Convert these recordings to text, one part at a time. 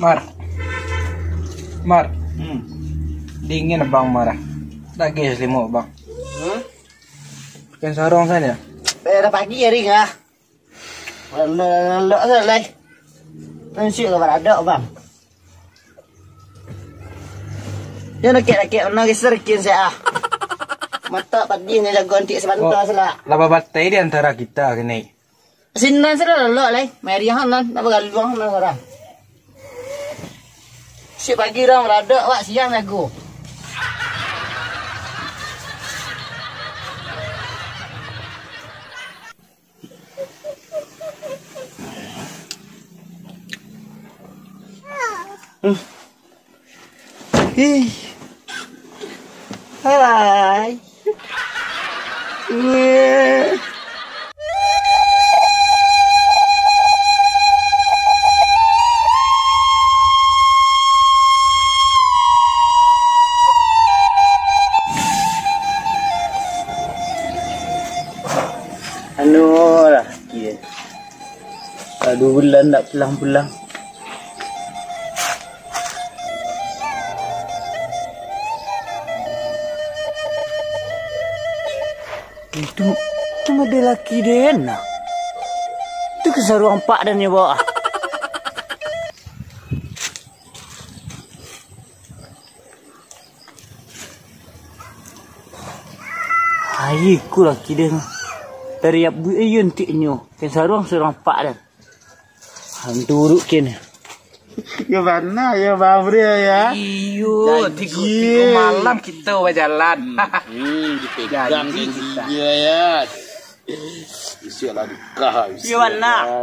Mar. Dingin bang marah. Lagi selimut bang. Pakai sarung saja. Dah pagi ya ring ah. Lelok selesai. Nanti ke berada bang. Dia nak nak serkin saya. Mata pagi ni jago antik sebentar salah. Laba batai di antara kita kini. Sinan salah lelok lai. Mari hanan nak bergaluang hanan orang. Si pagi orang berada wak siang aku. Hai. Anu lah, kira. 2 bulan tak pulang-pulang. Itu ada laki dia nak. Itu keseruan pak dan dia bawa. Hai, ku laki dia. Dari abu ayun tiknyo. Keseruan pak dan. Hantu uruk kini. Ya mana ya Babri ya? Iyo, tiga malam kita berjalan. Dipegang dia ya. Isilah duka. Iya mana?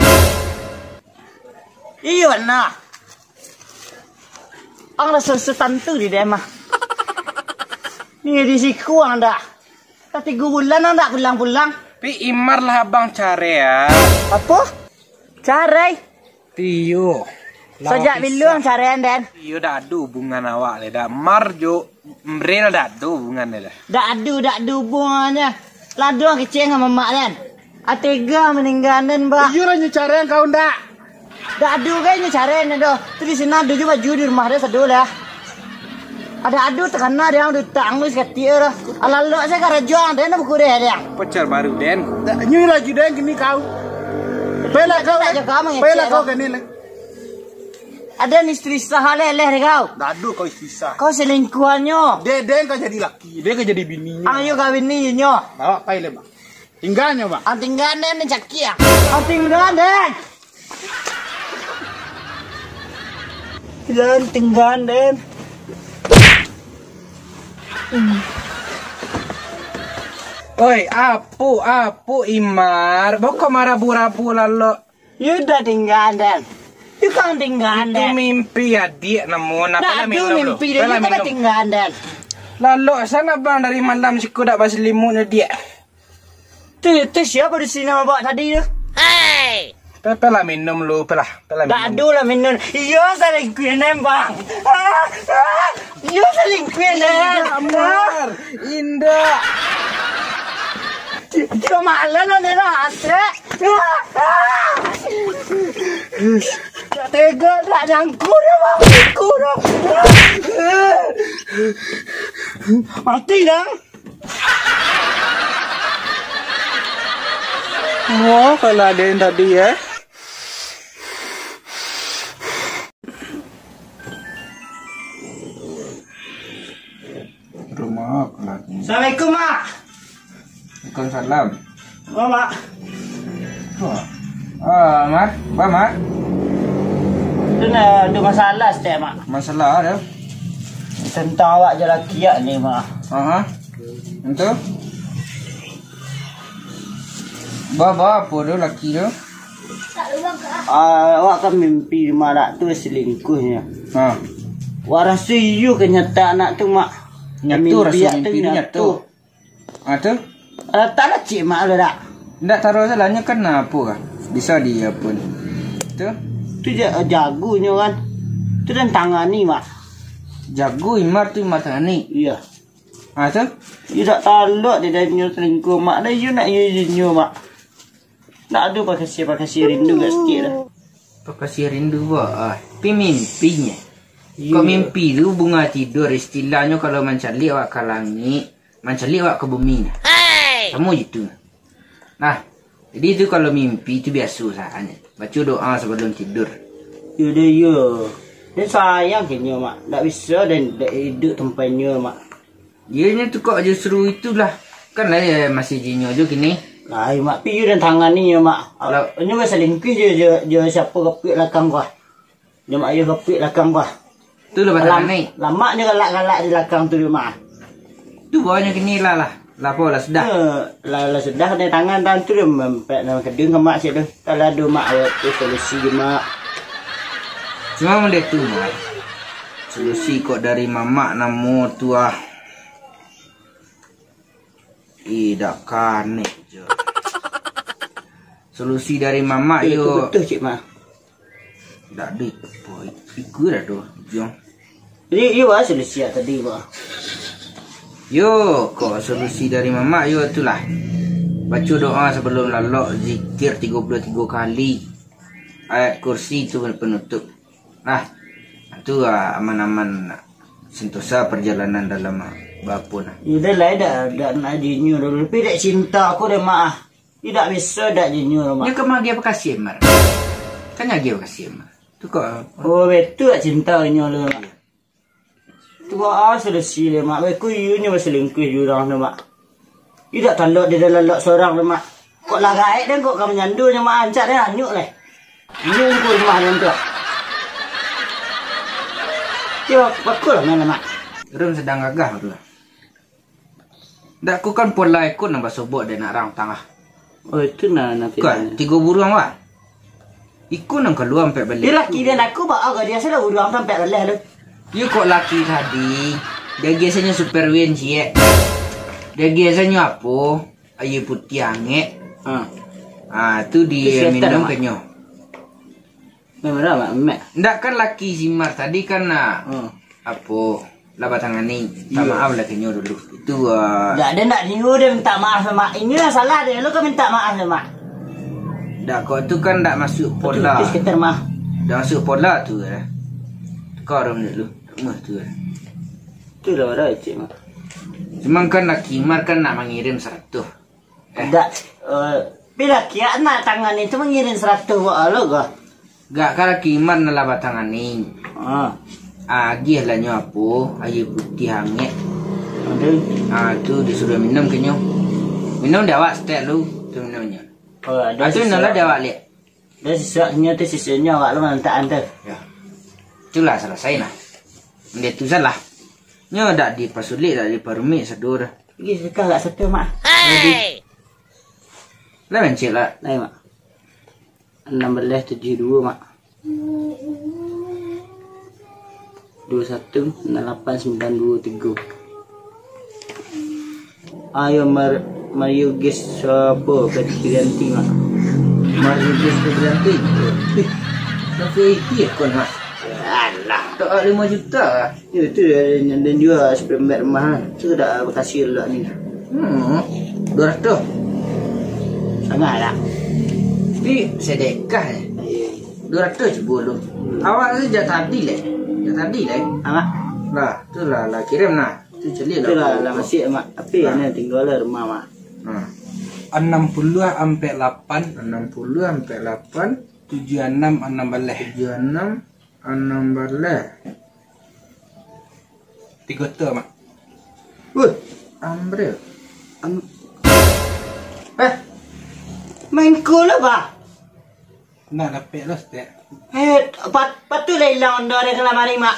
Iya mana? Ang rasa setantu di dia mah. Ni di siku anda. Tak 3 bulan anda pulang-pulang. Pi Imar lah abang cari ya. Apa? Cari? Tiyo. Sejak bilang carian dan. Iyo dah ada hubungan awak le dah. Marjo Mrel dah ada hubungan le dah. Dak ada hubungannya. Ladu kecil sama mak dan. Atega meninggal dan mbak. Iyo lah carian kau ndak. Dak ada kayaknya carian dah. Tu di sini ada juga baju di rumah dia sedul lah. Ada adu terkena dia udah tangis ketia lah. Alalok saya kerja dan buku dia. Pacar baru den. Nyu lagi den gini kau. Pelak kau gini le. Ada istri sah leleh kau. Dadu kau sisa. Kau selingkuhannya. Den kau jadi laki, dia kau jadi bininya. Ayo kawin ni nyo. Bawa pai le bang. Tinggalnya bang. Tinggal den caki ya. Tinggal den. Dan tinggal den. Oi, apu Imar. Boko marabu-rabu lalu. You dah tinggal den. You kan tinggal Itu den. mimpi ya dia namun apa lah minum lu. Mimpi dia kita tinggal den. Lalu sana bang dari malam si kuda bas limunnya dia. Tu siapa di sini bawa tadi tu? Hey. Pelah minum lu, pelah minum. Tak ada lah minum. Iyo selingkuh bang. Iyo selingkuh Amar, indah. Dia malah ni lah asyik. Tak tega tak jangkau dia bang. Jangkau dah. Mati dah. Oh, kalau ada yang tadi ya. Rumah lagi. Assalamualaikum mak. Waalaikumsalam. Oh mak. Mak, mak. Tu ada masalah setiap mak. Masalah ada. Tentang awak je laki ni mak. Untuk? Bawa apa tu laki tu? Awak kan mimpi mak tu selingkuhnya. Awak rasa you kenyataan anak tu mak. Nyatu rasa mimpi ni nyatu. Tu? Tak nak cik mak ada tak? Tak taruh salahnya kenapa kah? Bisa dia pun. Tu? Tu jagonya kan. Tu dan tangani mak. Jago Imar tu Imar tani. Iya. Tu? You tak taluk dia dah nyu selingkuh mak dah. You nak you mak. Tak ada pakasi rindu kat sikit dah. Kau kasih rindu buat. Tapi mimpinya. Kau mimpi tu bunga tidur. Istilahnya kalau mencari awak ke langit. Mencari awak ke bumi. Kamu gitu. Nah. Jadi itu kalau mimpi itu biasa usahanya. Baca doa sebelum tidur. Ya. Dan sayang kini mak. Tak bisa dan tak hidup tempatnya mak. Ianya tu kok justru itulah. Kan lah masih jinyo je kini. Nah, mak piu dan tangan ni ya mak. Ini masa selingkuh je siapa kepik belakang kau. Dia mak ayah kepik belakang kau. Tu lah batang ni. Lama je galak-galak di belakang tu dia mak. Tu bawahnya kini lah. Lapo lah sudah. Lah sudah ni tangan tu dia mempek dalam kedung ke mak sih tu. Kalau ada mak tu solusi je mak. Cuma melihat tu mak. Solusi kok dari mamak namo tu ah. Tidak kan je. Solusi dari mamak yo. Betul cik mak. Tak ada apa. Ikut dah tu. Jom. Jadi you lah solusi tadi mak. Yo, kok solusi dari mamak yo itulah. Baca doa sebelum lalok zikir 33 kali. Ayat kursi itu penutup. Nah, itu aman-aman sentosa perjalanan dalam bapun. Ida lah dah nak jinyu dulu. Tapi tak cinta aku dah mak. Tidak bisa dak jinyu mak. Dia kemagi apa kasih mar. Kan lagi apa kasih mar. Tu kok. Oh betul tak cinta nyo lu mak. Tu solusi dia mak. Aku iunya selingkuh jurang tu mak. Tidak tanduk dia dalam lok seorang tu mak. Kok lagai dan kok kamu nyandu nya mak ancak dia anyuk leh. Ini aku rumah dia tu. Yo, bakul mana mak. Rum sedang gagah tu. Dak ku kan pola ikut nambah sobok dia nak rang tangah. Oh itu nak kan 3 buruang wah. Ikut nang keluar sampai balik. Dia laki dia aku bawa ke dia sudah buruang sampai balik tu. Dia kok laki tadi. Dia biasanya super win cie. Dia biasanya apa? Air putih hangat. Tu dia minum kenyo. Memang mak. Ndak kan laki Zimar tadi kan apa? Labat tangan ni. Tak maaf lah kenyo dulu. Itu Ndak ada nak dia minta maaf sama. Inilah salah dia. Lu kan minta maaf sama. Ndak kau tu kan ndak masuk pola. Betul kita mah. Ndak masuk pola tu Kau rom dulu. Mah tu Tu dah ada cik mak. Cuma kan laki Mar kan nak mengirim 100. Ndak bila kia nak tangan itu mengirim 100 buat lo ke? Gak kan laki Mar nak labat tangan ni. Agih lah nyo apa? Air putih hangat. Tu disuruh minum kenyo. Minum dah awak step lu. Tu minumnya. Ada tu nak dah awak lihat. Dah sisanya tu sisanya awak lu nanti anda. Ya. Itulah selesai nah. Dia tu salah. Nyo dak dipasulit dak dipermit sedur. Pergi sekal kat satu mak. Lah mencik lah. Naik mak. 1672 mak. 216893. Ayo Mariugis apa ganti mak. Mariugis berganti. Tapi iya kon mak. Alah, tak 5 juta. Itu dan juga seperempat rumah. Tu dah berhasil lah ni. 200. Sangatlah. Tapi sedekah 200 je bulu. Awak sejak tadi leh. Mak. Lah, tu lah kirim nah. Tu celik lah. Itulah masih mak. Tapi ni tinggal lah rumah mak. 60 sampai 8. 60 sampai 8. 76 16. 76 16. 3 tu mak. Ambril. Main cool lah bah. Nak dapat lah step. Patu lah hilang onda dia kelam hari mak.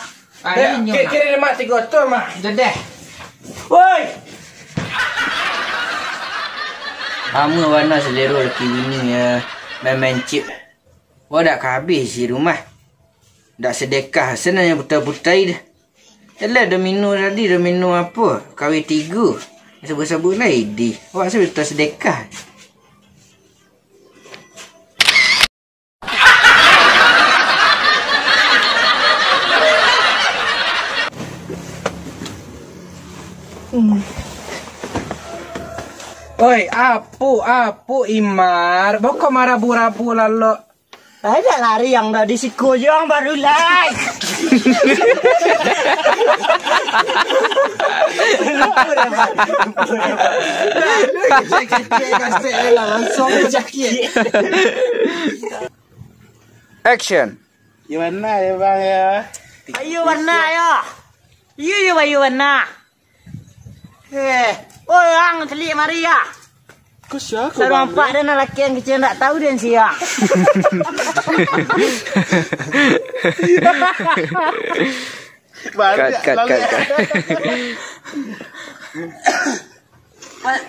Kira mak 3 tu mak. Dedeh. Woi. Kamu warna selera lelaki bini ya. Main chip. Wah dak habis si rumah. Dak sedekah senanya putai-putai dah. Elah dah minum tadi, dah minum apa? Kawin 3. Sebut-sebut lah idi. Awak sebut sedekah. Oi, apu Imar. Boko marabu-rabu lalu. Ada lari yang dah disiku yang baru like. Action. Ya mana ya bang ya? Ayo warna ayo. Iya ayo warna. Orang kali mari ya. Kau siapa? Sarung pak dan lelaki yang kecil tak tahu dia siang. Cut.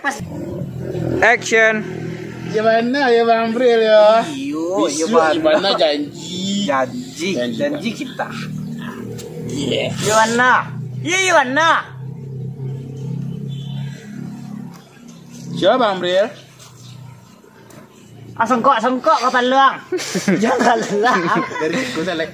Pas. Action. Ya mana ya bang Bril ya? Iyo, Ya mana janji? Janji kita. Iya warna. Iya warna. Siapa bang Bril? Sengkok kapal luang. Jangan lelah. Dari siku saya lagi.